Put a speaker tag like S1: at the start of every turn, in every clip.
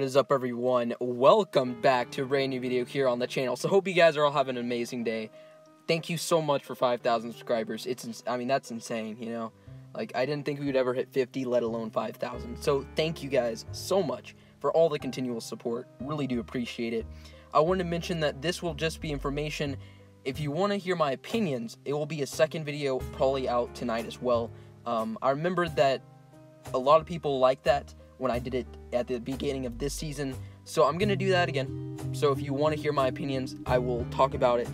S1: What is up, everyone? Welcome back to a brand new video here on the channel. So hope you guys are all having an amazing day. Thank you so much for 5,000 subscribers. That's insane, you know? Like, I didn't think we would ever hit 50, let alone 5,000. So thank you guys so much for all the continual support. Really do appreciate it. I want to mention that this will just be information. If you want to hear my opinions, it will be a second video probably out tonight as well. I remember that a lot of people like that when I did it at the beginning of this season, so I'm gonna do that again. So if you want to hear my opinions, I will talk about it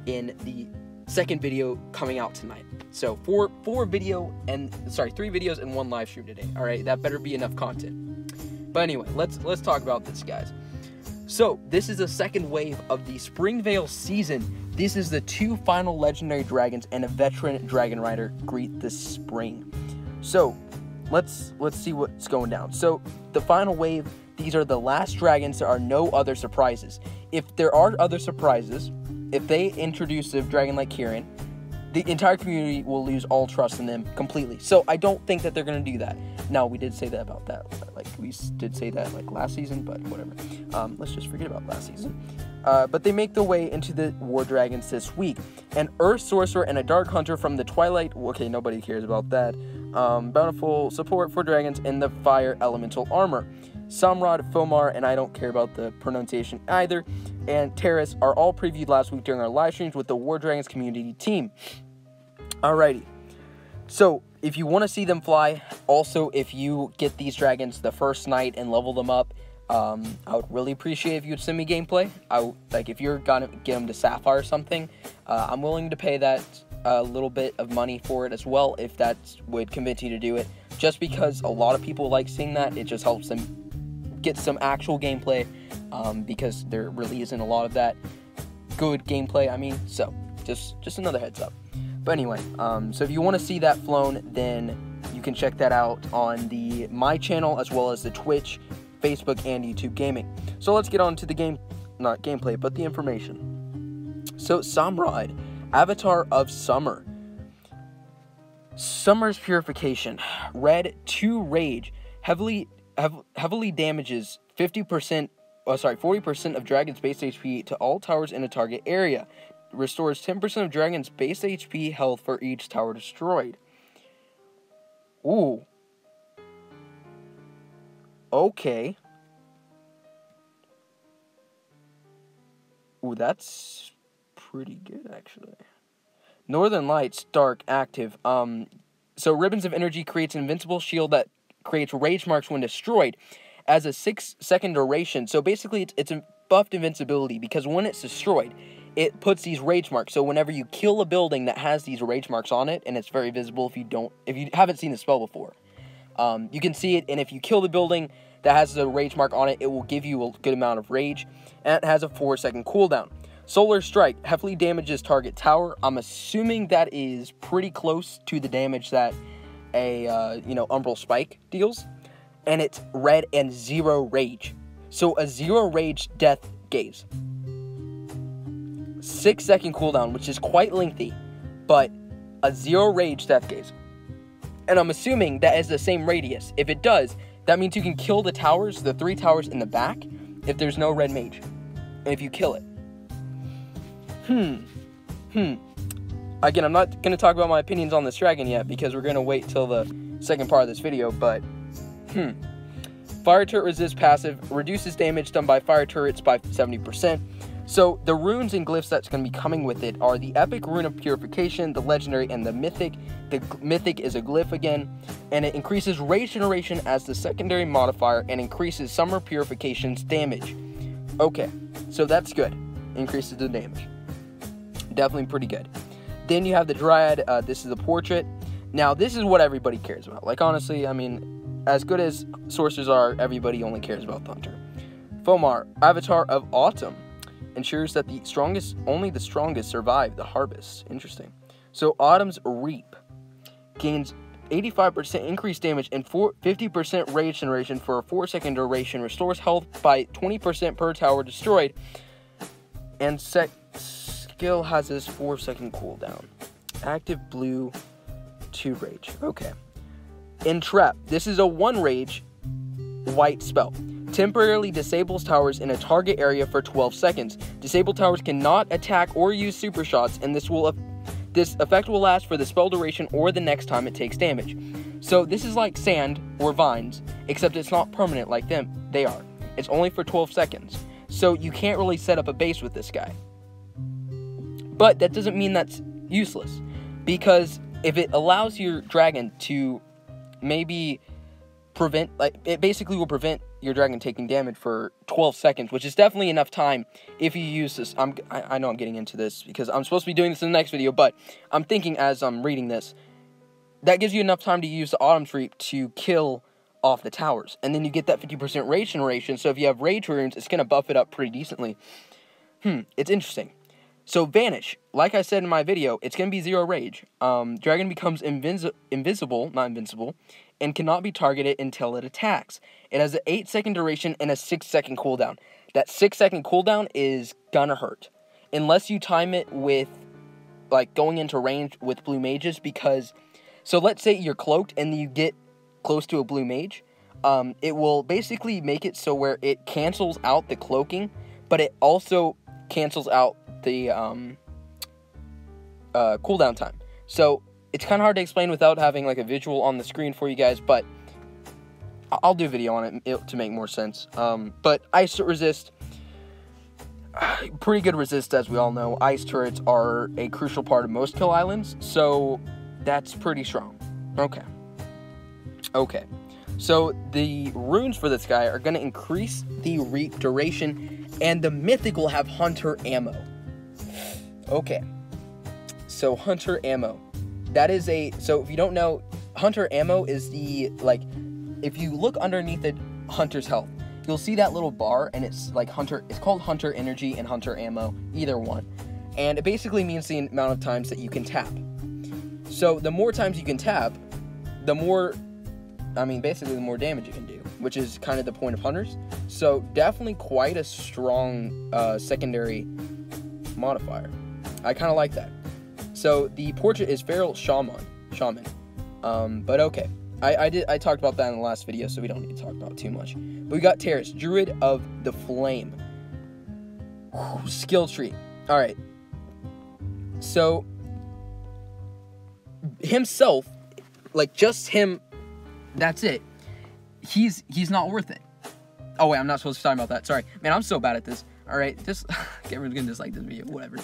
S1: in the second video coming out tonight. So three videos and one live stream today. All right, that better be enough content. But anyway, let's talk about this, guys. So this is the second wave of the Springvale season. This is the 2 final legendary dragons and a veteran dragon rider greet the spring. So let's see what's going down. So the final wave, these are the last dragons. There are no other surprises. If there are other surprises, if they introduce a dragon like Kieran, the entire community will lose all trust in them completely. So I don't think that they're going to do that. Now, we did say that about that. Like, we did say that, like, last season, but whatever. Let's just forget about last season. But they make their way into the War Dragons this week. An Earth Sorcerer and a Dark Hunter from the Twilight. Okay, nobody cares about that. Bountiful support for dragons in the Fire Elemental Armor. Samrad, Fomar, and I don't care about the pronunciation either, and Terrace are all previewed last week during our live streams with the War Dragons community team. Alrighty. So, if you want to see them fly, also, if you get these dragons the first night and level them up, I would really appreciate if you would send me gameplay. Like, if you're gonna get them to Sapphire or something, I'm willing to pay that a little bit of money for it as well, if that would convince you to do it. Just because a lot of people like seeing that, it just helps them get some actual gameplay, because there really isn't a lot of that good gameplay. So just another heads up. But anyway, so if you want to see that flown, then you can check that out on my channel, as well as the Twitch, Facebook, and YouTube gaming. So let's get on to the not gameplay, but the information. So Samrad, Avatar of Summer. Summer's Purification. Red 2 Rage. Heavily damages 40% of Dragon's base HP to all towers in a target area. Restores 10% of Dragon's base HP health for each tower destroyed. Ooh. Okay. Ooh, that's pretty good, actually. Northern Lights, Dark, active. So Ribbons of Energy creates an invincible shield that creates rage marks when destroyed as a 6-second duration. So basically, it's a buffed invincibility, because when it's destroyed, it puts these rage marks. So whenever you kill a building that has these rage marks on it, and it's very visible if you haven't seen the spell before, you can see it. And if you kill the building that has the rage mark on it, it will give you a good amount of rage, and it has a 4-second cooldown. Solar Strike heavily damages target tower. I'm assuming that is pretty close to the damage that a Umbral Spike deals, and it's red and 0 rage. So a 0 rage death gaze. 6-second cooldown, which is quite lengthy, but a 0 rage death gaze. And I'm assuming that is the same radius. If it does, that means you can kill the 3 towers in the back, if there's no red mage, and if you kill it. Again, I'm not going to talk about my opinions on this dragon yet, because we're going to wait till the second part of this video, but, Fire Turret resists passive, reduces damage done by fire turrets by 70%. So, the runes and glyphs that's going to be coming with it are the Epic Rune of Purification, the Legendary, and the Mythic. The Mythic is a glyph again, and it increases Rage Generation as the secondary modifier, and increases Summer Purification's damage. Okay, so that's good. Increases the damage. Definitely pretty good. Then you have the Dryad. This is a portrait. Now, this is what everybody cares about. Like, honestly, as good as sorcerers are, everybody only cares about the Hunter. Fomar, Avatar of Autumn. Ensures that only the strongest survive the harvest. Interesting. So, Autumn's Reap. Gains 85% increased damage and 50% rage generation for a 4-second duration. Restores health by 20% per tower destroyed. And skill has this 4-second cooldown. Active blue, 2 rage. Okay. Entrap. This is a 1 rage white spell. temporarily disables towers in a target area for 12 seconds. Disabled towers cannot attack or use super shots, and this effect will last for the spell duration or the next time it takes damage. So this is like sand or vines, except it's not permanent like they are. It's only for 12 seconds. So you can't really set up a base with this guy. But that doesn't mean that's useless, because if it allows your dragon to maybe prevent, like, it basically will prevent your dragon taking damage for 12 seconds, which is definitely enough time if you use this. I know I'm getting into this because I'm supposed to be doing this in the next video, but I'm thinking as I'm reading this, that gives you enough time to use the Autumn Sweep to kill off the towers, and then you get that 50% rage generation. So if you have rage runes, it's going to buff it up pretty decently. It's interesting. So Vanish, like I said in my video, it's going to be 0 rage. Dragon becomes not invincible, and cannot be targeted until it attacks. It has an 8-second duration and a 6-second cooldown. That 6-second cooldown is gonna hurt, unless you time it with, like, going into range with blue mages, because, so let's say you're cloaked and you get close to a blue mage, it will basically make it so where it cancels out the cloaking, but it also cancels out the cooldown time. So it's kind of hard to explain without having like a visual on the screen for you guys, but I'll do a video on it to make more sense. But ice resist, pretty good resist, as we all know. Ice turrets are a crucial part of most kill islands, so that's pretty strong. Okay. So the runes for this guy are going to increase the duration, and the mythic will have hunter ammo. Okay. So hunter ammo. That is so if you don't know, hunter ammo is the, like, if you look underneath the hunter's health, you'll see that little bar, and it's like it's called hunter energy and hunter ammo, either one. And it basically means the amount of times that you can tap. So the more times you can tap, the more, basically the more damage you can do, which is kind of the point of hunters. So definitely quite a strong secondary modifier. I kind of like that. So the portrait is Feral Shaman. But okay. I talked about that in the last video, so we don't need to talk about it too much. But we got Terrace, Druid of the Flame. Skill tree. Alright. So himself, like just him, that's it. He's not worth it. Oh wait, I'm not supposed to talk about that. Sorry. Man, I'm so bad at this. Alright, just everyone's gonna dislike this video, whatever.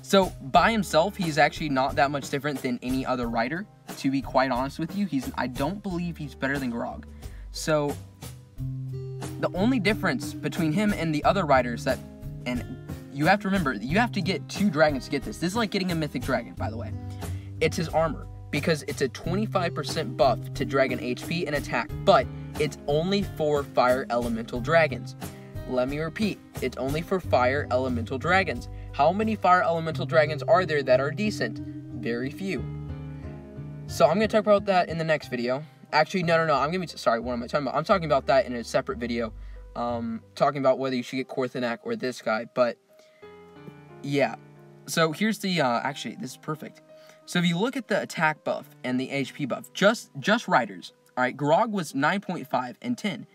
S1: So by himself, he's actually not that much different than any other rider, to be quite honest with you. I don't believe he's better than Grog. So the only difference between him and the other riders and you have to remember, you have to get 2 dragons to get this. This is like getting a mythic dragon, by the way. It's his armor, because it's a 25% buff to dragon HP and attack, but it's only for fire elemental dragons. Let me repeat, it's only for fire elemental dragons. How many fire elemental dragons are there that are decent? Very few. So I'm going to talk about that in the next video. Actually, no, I'm going to be, sorry, what am I talking about? I'm talking about that in a separate video. Talking about whether you should get Korthanak or this guy, but yeah. So here's the, actually, this is perfect. So if you look at the attack buff and the HP buff, just riders, alright, Grog was 9.5 and 10.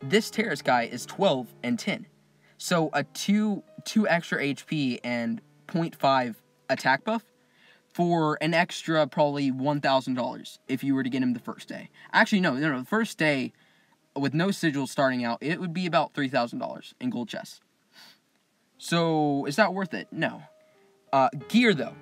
S1: This Terrace guy is 12 and 10. So a 2 extra HP and 0.5 attack buff for an extra probably $1,000 if you were to get him the first day. Actually, no, the first day with no sigils starting out, it would be about $3,000 in gold chests. So is that worth it? No. Gear though.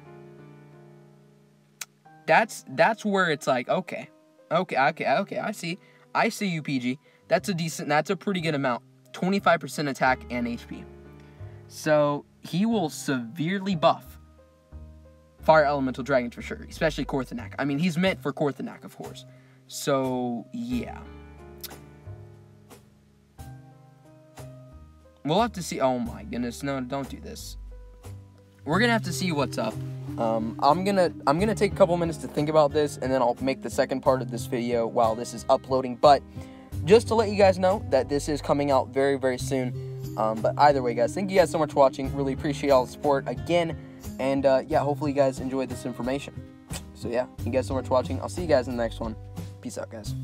S1: That's where it's like, okay, I see you, PG. That's a pretty good amount. 25% attack and HP. So he will severely buff fire elemental dragons for sure, especially Korthanak. I mean, he's meant for Korthanak, of course. So yeah. We'll have to see. Oh my goodness, no, don't do this. We're gonna have to see what's up. I'm gonna take a couple minutes to think about this, and then I'll make the second part of this video while this is uploading. But just to let you guys know that this is coming out very, very soon. But either way, guys, thank you guys so much for watching. Really appreciate all the support again. And yeah, hopefully you guys enjoyed this information. So yeah, thank you guys so much for watching. I'll see you guys in the next one. Peace out, guys.